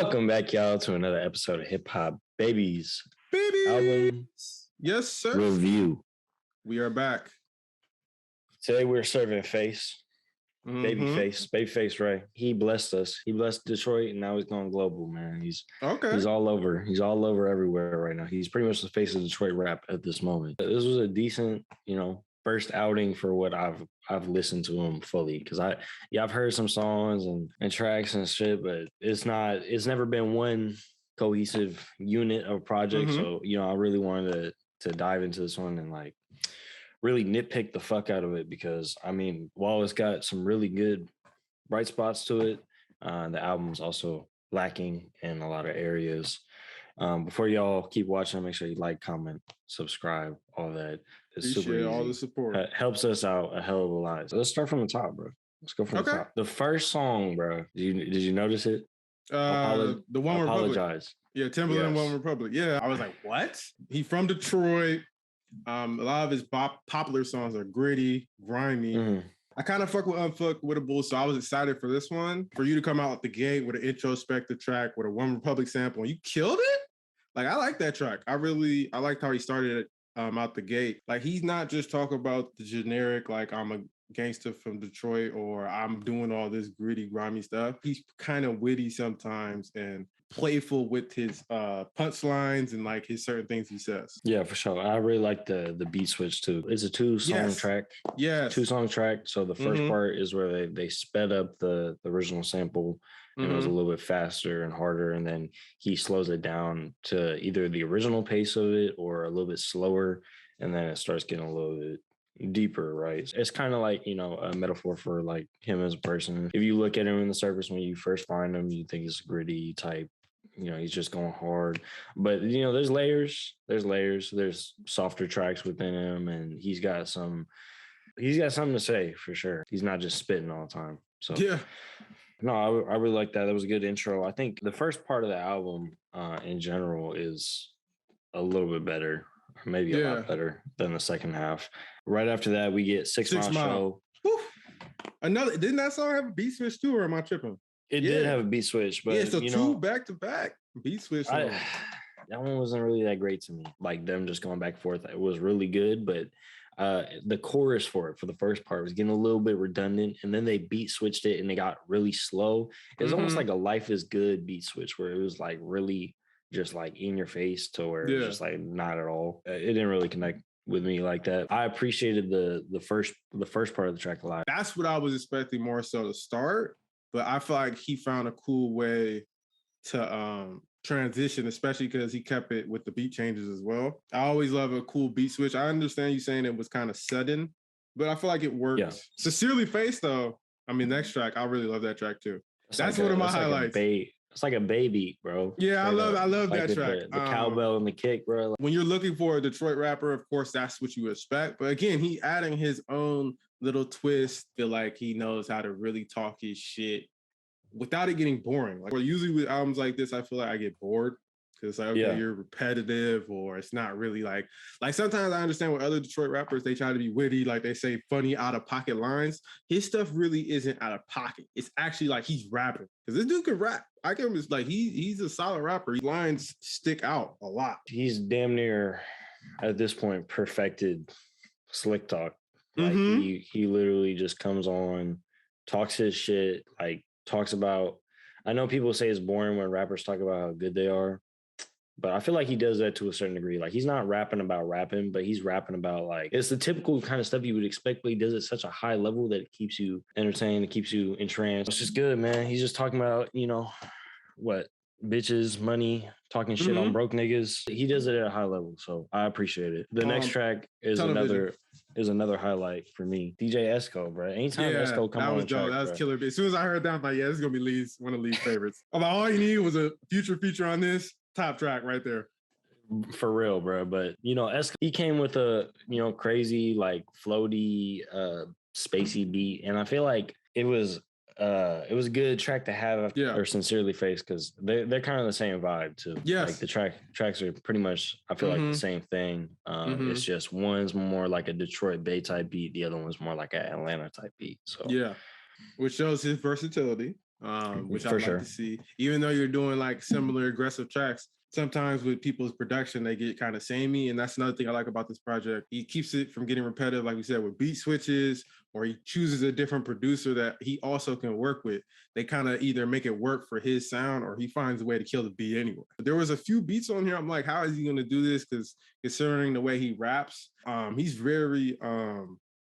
Welcome back, y'all, to another episode of Hip Hop Babies Album yes, sir. Review. We are back. Today we're serving face. Babyface Ray. He blessed us. He blessed Detroit, and now he's going global, man. He's all over. He's all over everywhere right now. He's pretty much the face of Detroit rap at this moment. This was a decent, first outing for what I've listened to him fully, because I've heard some songs and tracks and shit, but it's never been one cohesive unit of project. So I really wanted to dive into this one and really nitpick the fuck out of it, because while it's got some really good bright spots to it, the album's also lacking in a lot of areas. Before y'all keep watching, make sure you like, comment, subscribe, all that. It's super easy. All the support. Helps us out a hell of a lot. So let's start from the top, bro. Let's go from the top. The first song, bro. Did you notice it? The One Apologize. Republic. Yeah, Timberland, One Republic. Yeah, I was like, what? He from Detroit. A lot of his popular songs are gritty, grimy. I kind of fuck with Unfuckwittable, so I was excited for this one. For you to come out at the gate with an introspective track with a One Republic sample, and you killed it. I like that track. I liked how he started it out the gate. He's not just talking about the generic, I'm a gangster from Detroit, or I'm doing all this gritty, grimy stuff. He's kind of witty sometimes and playful with his punchlines and his certain things he says. Yeah, for sure. I really like the beat switch too. It's a two-song track. Yes. 2-song track. So the first part is where they sped up the original sample, and it was a little bit faster and harder, and then he slows it down to either the original pace of it or a little bit slower, and then it starts getting a little bit deeper, right? It's kind of like, a metaphor for him as a person. If you look at him in the surface when you first find him, you think he's a gritty type, he's just going hard. But there's layers. There's softer tracks within him, and he's got something to say for sure. He's not just spitting all the time. So yeah. No, I really like that. That was a good intro. I think the first part of the album in general is a little bit better, or maybe a lot better than the second half. Right after that, we get Six Mile Show. Woo. Didn't that song have a beat switch too, or am I tripping? It did have a beat switch, but so two back-to-back beat switch. That one wasn't really that great to me. Them just going back and forth. It was really good, but the chorus for the first part was getting a little bit redundant, and then they beat switched it and they got really slow. It was almost like a Life is Good beat switch, where it was really just in your face, to where it was just not at all. It didn't really connect with me like that. I appreciated the first part of the track a lot. That's what I was expecting more so to start, but I feel like he found a cool way to transition, especially because he kept it with the beat changes as well. I always love a cool beat switch. I understand you saying it was kind of sudden, but I feel like it worked. Yeah. Sincerely Faced, though, next track, I really love that track too. That's one of my highlights. It's like a baby, bro. Yeah, I love that track. The cowbell and the kick, bro. When you're looking for a Detroit rapper, of course, that's what you expect. But again, he adding his own little twist. Feel like he knows how to really talk his shit without it getting boring. Usually with albums like this, I feel like I get bored because you're repetitive, or it's not really like sometimes I understand with other Detroit rappers, they try to be witty, they say funny out of pocket lines. His stuff really isn't out of pocket. It's actually he's rapping, because this dude can rap. I can he's a solid rapper. His lines stick out a lot. He's damn near at this point perfected slick talk. He literally just comes on, talks his shit, talks about, I know people say it's boring when rappers talk about how good they are, but I feel like he does that to a certain degree. He's not rapping about rapping, but he's rapping about it's the typical kind of stuff you would expect, but he does it at such a high level that it keeps you entertained, it keeps you entranced. It's just good, man. He's just talking about, bitches, money, talking shit on broke niggas. He does it at a high level, so I appreciate it. The next track is another highlight for me. DJ Esco, bro. Anytime Esco come on track, that was killer. As soon as I heard that, I'm like, this is gonna be one of Lee's favorites. All you need was a future feature on this. Top track right there. For real, bro. But Esco, he came with a crazy floaty spacey beat, and I feel like it was a good track to have or Sincerely Faced, because they're kind of the same vibe too. Yes. The tracks are pretty much, I feel like, the same thing. It's just one's more like a Detroit Bay type beat, the other one's more like an Atlanta type beat. So yeah, which shows his versatility. which I'd like to see. Even though you're doing like similar aggressive tracks, sometimes with people's production, they get kind of samey. And that's another thing I like about this project. He keeps it from getting repetitive, like we said, with beat switches, or he chooses a different producer that he also can work with. They kind of either make it work for his sound or he finds a way to kill the beat anyway. There was a few beats on here. I'm like, how is he going to do this? Because considering the way he raps, he's very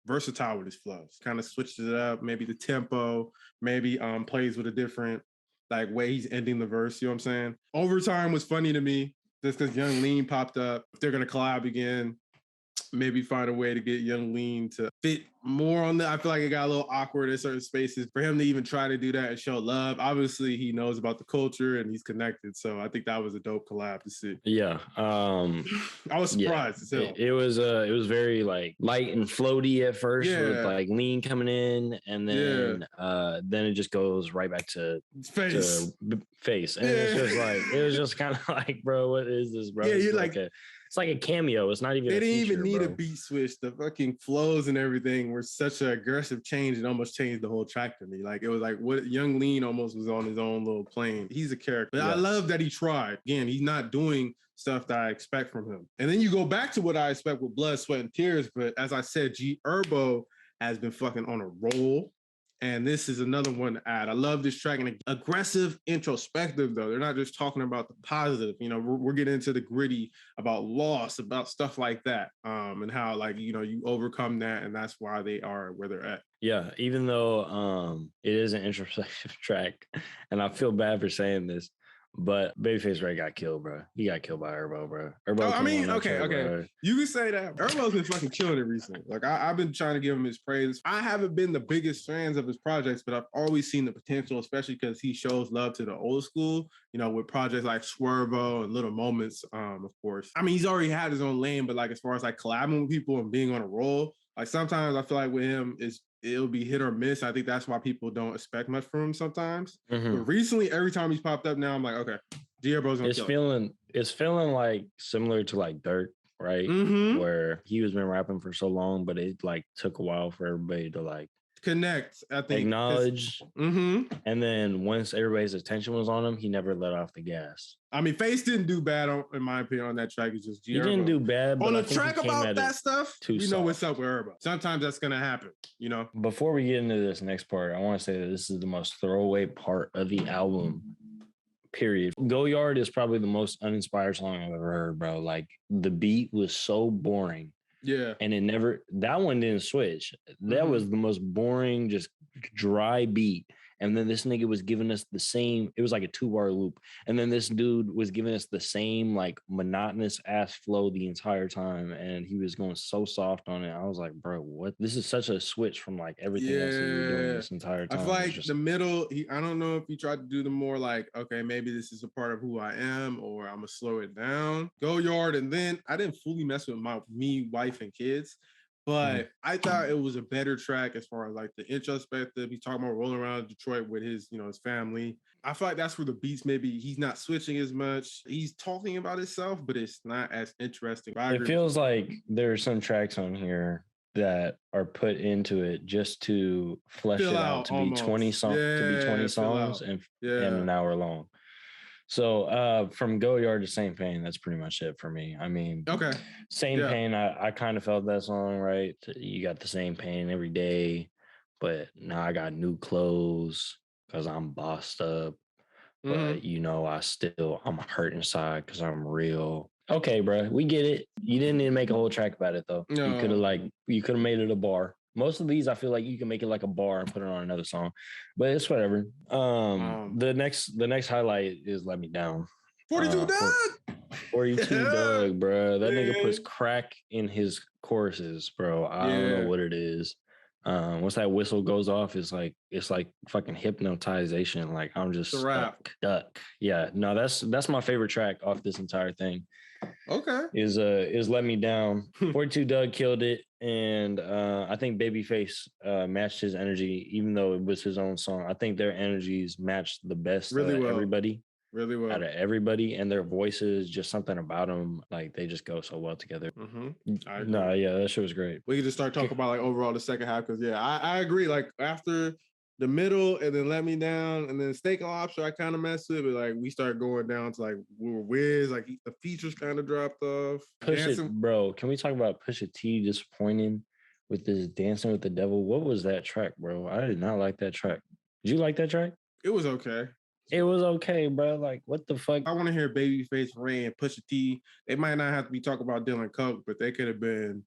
versatile with his flows. Kind of switches it up, maybe the tempo, maybe plays with a different like way he's ending the verse, you know what I'm saying? Overtime was funny to me just because Young Lean popped up. If they're gonna collab again, maybe find a way to get Young Lean to fit more on the. I feel like it got a little awkward in certain spaces for him to even try to do that and show love. Obviously, he knows about the culture and he's connected, so I think that was a dope collab to see. Yeah, I was surprised. Yeah. It was very like light and floaty at first, with like Lean coming in, and then it just goes right back to face, and it's just like it was just kind of like, bro, what is this, bro? Yeah, you're like it's like a cameo. It's not even. They didn't even need a beat switch. The fucking flows and everything were such an aggressive change. It almost changed the whole track to me. Like it was like what Young Lean almost was on his own little plane. He's a character. But I love that he tried. Again, he's not doing stuff that I expect from him. And then you go back to what I expect with Blood, Sweat, and Tears. But as I said, G Herbo has been fucking on a roll. And this is another one to add. I love this track and aggressive, introspective, though. They're not just talking about the positive. You know, we're getting into the gritty about loss, about stuff like that, and how, like, you know, you overcome that, and that's why they are where they're at. Yeah, even though it is an introspective track, and I feel bad for saying this, but Babyface Ray got killed, bro. He got killed by Herbo, bro. Herbo I mean, okay. You can say that. Herbo's been fucking killing it recently. Like, I've been trying to give him his praise. I haven't been the biggest fans of his projects, but I've always seen the potential, especially because he shows love to the old school, you know, with projects like Swervo and Little Moments, of course. I mean, he's already had his own lane, but, like, as far as, like, collabing with people and being on a roll, like, sometimes I feel like with him, it'll be hit or miss. I think that's why people don't expect much from him sometimes. Mm-hmm. But recently, every time he's popped up now, I'm like, okay, G Herbo's gonna kill it. It's feeling like similar to like Dirt, right? Mm-hmm. Where he was been rapping for so long, but it like took a while for everybody to like connect, I think, acknowledge. Mm-hmm. And then once everybody's attention was on him, he never let off the gas. I mean, Face didn't do bad, in my opinion, on that track. It's just G Herbo. He didn't do bad, but on a track about that stuff, we know what's up with Herbo. Sometimes that's gonna happen, you know. Before we get into this next part, I want to say that this is the most throwaway part of the album. Period. Go Yard is probably the most uninspired song I've ever heard, bro. Like the beat was so boring. Yeah. And that one didn't switch. That was the most boring, just dry beat. And then this nigga was giving us the same, it was like a 2-bar loop. And then this dude was giving us the same like monotonous ass flow the entire time. And he was going so soft on it. I was like, bro, what? This is such a switch from like everything else he was doing this entire time. I feel like the middle, I don't know if he tried to do the more like, okay, maybe this is a part of who I am, or I'm gonna slow it down. Go Yard. And then I didn't fully mess with me, wife, and kids. But I thought it was a better track as far as like the introspective. He's talking about rolling around Detroit with his, you know, his family. I feel like that's where the beats, maybe he's not switching as much. He's talking about himself, but it's not as interesting. It feels like there are some tracks on here that are put into it just to flesh it out to be 20 songs, and an hour long. So from Go Yard to Same Pain, that's pretty much it for me. I mean, Same Pain, I kind of felt that song, right? You got the same pain every day, but now I got new clothes because I'm bossed up. But, you know, I'm hurt inside because I'm real. Okay, bro, we get it. You didn't need to make a whole track about it, though. No. You could have made it a bar. Most of these, I feel like you can make it like a bar and put it on another song, but it's whatever. The next highlight is Let Me Down. 42 Doug. 42 Doug, bro. That nigga puts crack in his choruses, bro. I don't know what it is. Once that whistle goes off, it's like fucking hypnotization. Like I'm just stuck. Yeah, no, that's my favorite track off this entire thing. Okay. Is Let Me Down. 42 Doug killed it. And I think Babyface matched his energy, even though it was his own song. I think their energies matched the best out of everybody. Really well. Out of everybody, and their voices, just something about them, like they just go so well together. No, yeah, that shit was great. We can just start talking about like overall the second half, because I agree. Like after the middle, and then Let Me Down, and then Steak and Lobster. I kind of messed with it, but like we start going down to like Wiz, like the features kind of dropped off. Bro. Can we talk about Pusha T disappointing with this Dancing with the Devil? What was that track, bro? I did not like that track. Did you like that track? It was okay. It was okay, bro. Like, what the fuck? I want to hear Babyface Ray and Pusha T. They might not have to be talking about Dylan Coke, but they could have been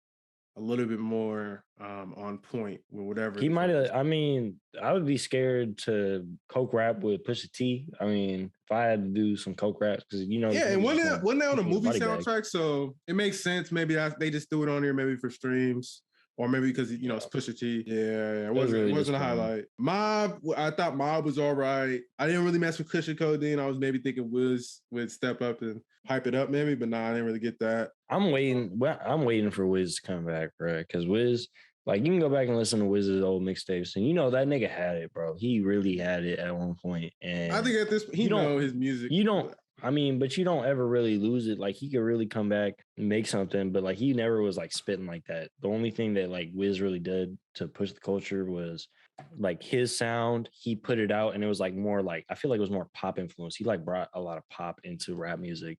a little bit more on point with whatever. He might have. I mean, I would be scared to Coke rap with Pusha T. I mean, if I had to do some Coke raps, because yeah, and wasn't that on a movie soundtrack? So it makes sense. Maybe they just threw it on here, maybe for streams. Or maybe because it's Pusha T. Yeah, it wasn't a highlight. Mob, I thought Mob was all right. I didn't really mess with Cushion Codeine. I was maybe thinking Wiz would step up and hype it up, maybe, but nah, I didn't really get that. I'm waiting for Wiz to come back, bro. Because Wiz, like, you can go back and listen to Wiz's old mixtapes, and that nigga had it, bro. He really had it at one point. And I think at this, he know his music. You don't. I mean, but you don't ever really lose it. Like, he could really come back and make something, but like he never was like spitting like that. The only thing that like Wiz really did to push the culture was like his sound. He put it out, and it was like more like, I feel like it was more pop influence. He like brought a lot of pop into rap music,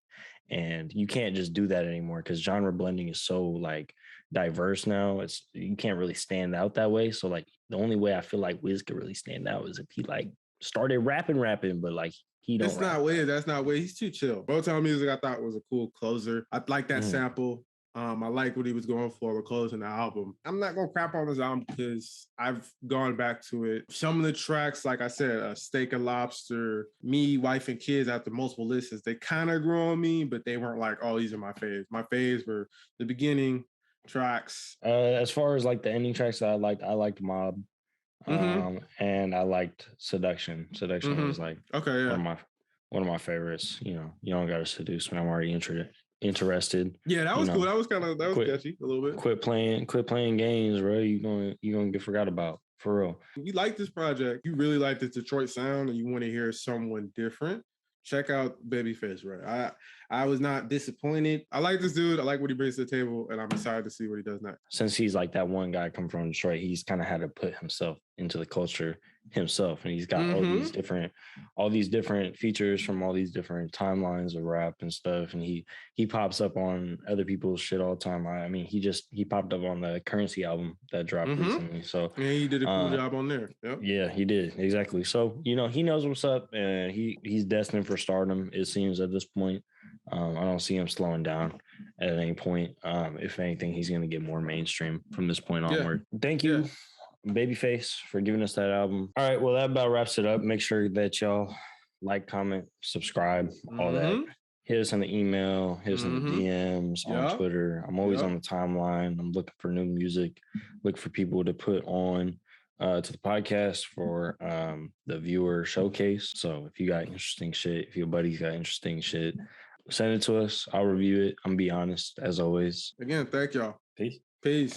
and you can't just do that anymore because genre blending is so like diverse now. You can't really stand out that way. So like the only way I feel like Wiz could really stand out is if he like started rapping, but like he don't. That's not Wiz. He's too chill. Motown music I thought was a cool closer. I like that sample. I like what he was going for with closing the album. I'm not gonna crap on this album because I've gone back to it. Some of the tracks, like I said, Steak and Lobster, Me, Wife and Kids, after multiple listens, they kind of grew on me, but they weren't like, oh, these are my faves. My faves were the beginning tracks. As far as like the ending tracks that I liked Mob. And I liked Seduction. Seduction was like one of my favorites. You don't gotta seduce me. I'm already interested. Yeah, that was cool. That was catchy a little bit. Quit playing games, bro. You gonna get forgot about, for real. If you like this project, you really like this Detroit sound, and you want to hear someone different, check out Babyface Ray. I was not disappointed. I like this dude. I like what he brings to the table, and I'm excited to see what he does next. Since he's like that one guy come from Detroit, he's kind of had to put himself into the culture himself, and he's got all these different features from all these different timelines of rap and stuff, and he pops up on other people's shit all the time. I mean, he popped up on the Currency album that dropped recently, so yeah, he did a cool job on there. Yep. Yeah, he did, exactly. So he knows what's up, and he's destined for stardom, it seems, at this point. I don't see him slowing down at any point. If anything, he's going to get more mainstream from this point onward. Thank you, Babyface, for giving us that album. All right, well, that about wraps it up. Make sure that y'all like, comment, subscribe, all that. Hit us on the email, hit us in the DMs, on Twitter. I'm always on the timeline. I'm looking for new music, look for people to put on to the podcast for the viewer showcase. So if you got interesting shit, if your buddy's got interesting shit, send it to us. I'll review it. I'm gonna be honest, as always. Again, thank y'all. Peace.